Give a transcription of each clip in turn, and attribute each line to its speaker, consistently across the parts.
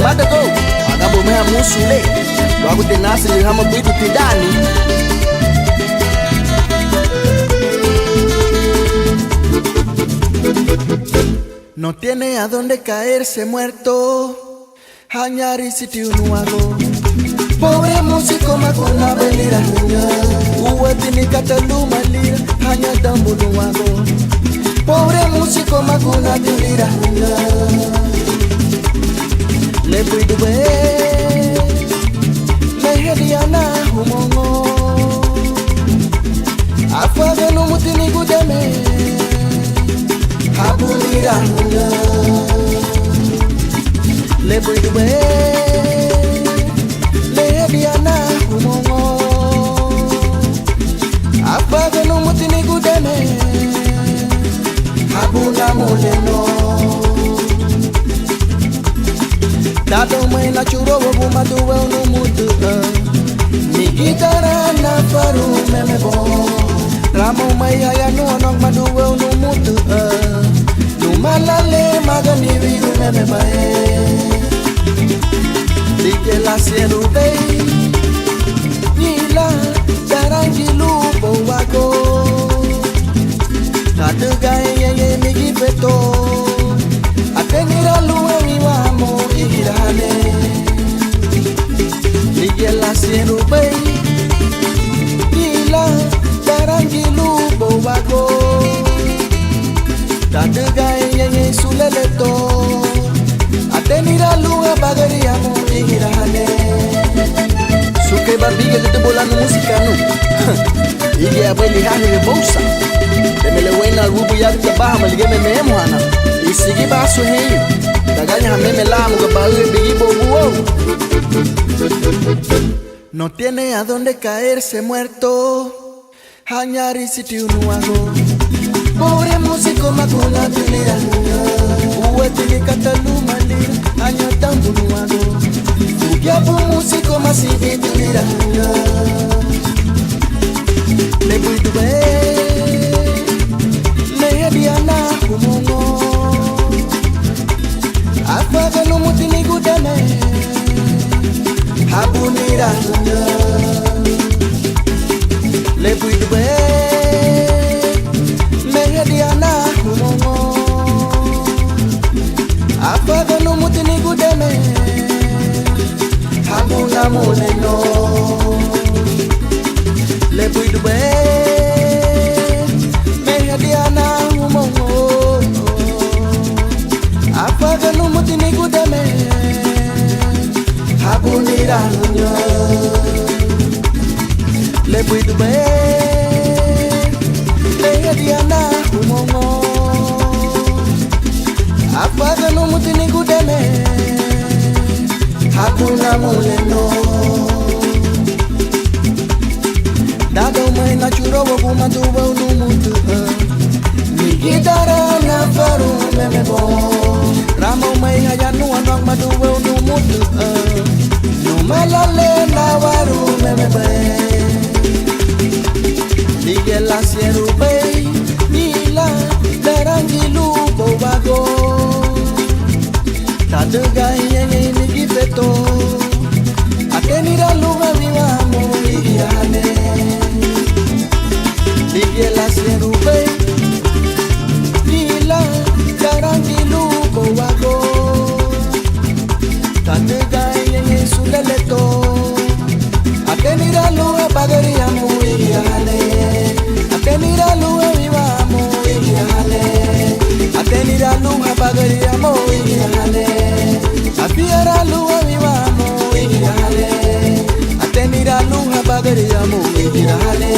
Speaker 1: Madago, agabo meha musule. Wago tenasi ni hama bitu tidani. No tiene a dónde caerse muerto. Hañari siti unuago. Pobre músico makuna belira. Uwetini kataluma lira. Hanya dambu nuago. Pobre músico makuna dilira. Le puidube. Le hediana humongo. Afaga no mutini gudeme. Habulira. Le puidube. Le hediana humongo. Afaga no mutini gudeme. Habula moleno. Dado mai na churo wo ma duwe no mutu. Ni gitara na faru memebo. Ramo mai haya no nok ma duwe no mutu. No malale magani viru memeba. Dike la seru bei. Nila darangi lupo wako. Tadu gaya ye migi peto. Atenira luwe mi wamo igirane. Lige la seru bei. Nila darangi lupo wako. Tadu gaya ye suleleto. Atenira luwe bagari amo igirane. Suke babiga gitu bola musika nu. Ige abeli hani de bolsa. Demele wena rubu ya tabaha maligeme memwana. Isigi basu heyo. Daganya hameme la muga bawe bigi bobuo. No tiene a dónde caerse muerto. Hañari siti unuago. Pobre músico makuna tulira. Uwetini kataluma lira. Hanya tambu nuago. Ugiapu músico masivi tulira. Le puidube. Le hediana humongo. Afaga no mutini gudeme. Habunira. Le puidube. Le hediana humongo. Afaga no mutini gudeme. Habuna moleno. Le puidube. Me hediana humongo. Afaga no mutini gudeme. Habunira nyo. Le puidube. Le hediana humongo. Afaga no mutini gudeme. Habuna moleno. Dado mai na churo wo kuma duwa no mutu. Ni gitara na faru memebo. Ramo mai haya no anok ma duwa no mutu. No malale na waru memebe. Dige la seru bei. Nila darangi lupo wago. Tadu gaya ye ni peto. Atenira luga viwamo igirane. Lige la seru bei. Nila darangi lupo wago. Tadu gaya ye suleleto. Atenira luga bagari amo igirane. Atenira luga viwamo igirane. Atenira luga bagari amo igirane. Afiara luga viwamo igirane. Atenira luga bagari amo igirane.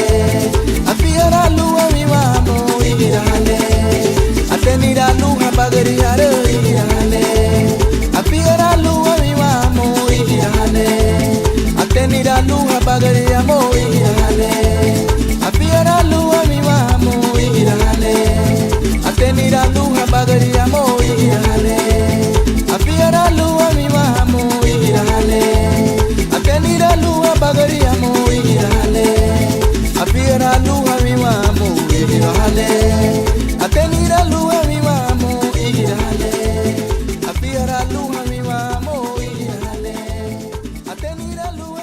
Speaker 1: Afiara luga viwamo igirane. Atenira luga bagari amo igirane. Afiara luga viwamo igirane. Atenira luga bagari amo igirane. Afiara luga viwamo igirane. Atenira luga bagari amo igirane. Afiara luga viwamo igirane. Atenira luga bagari amo igirane. Afiara luga viwamo igirane. Atenira luga viwamo igirane. Afiara luga viwamo igirane. atenira lua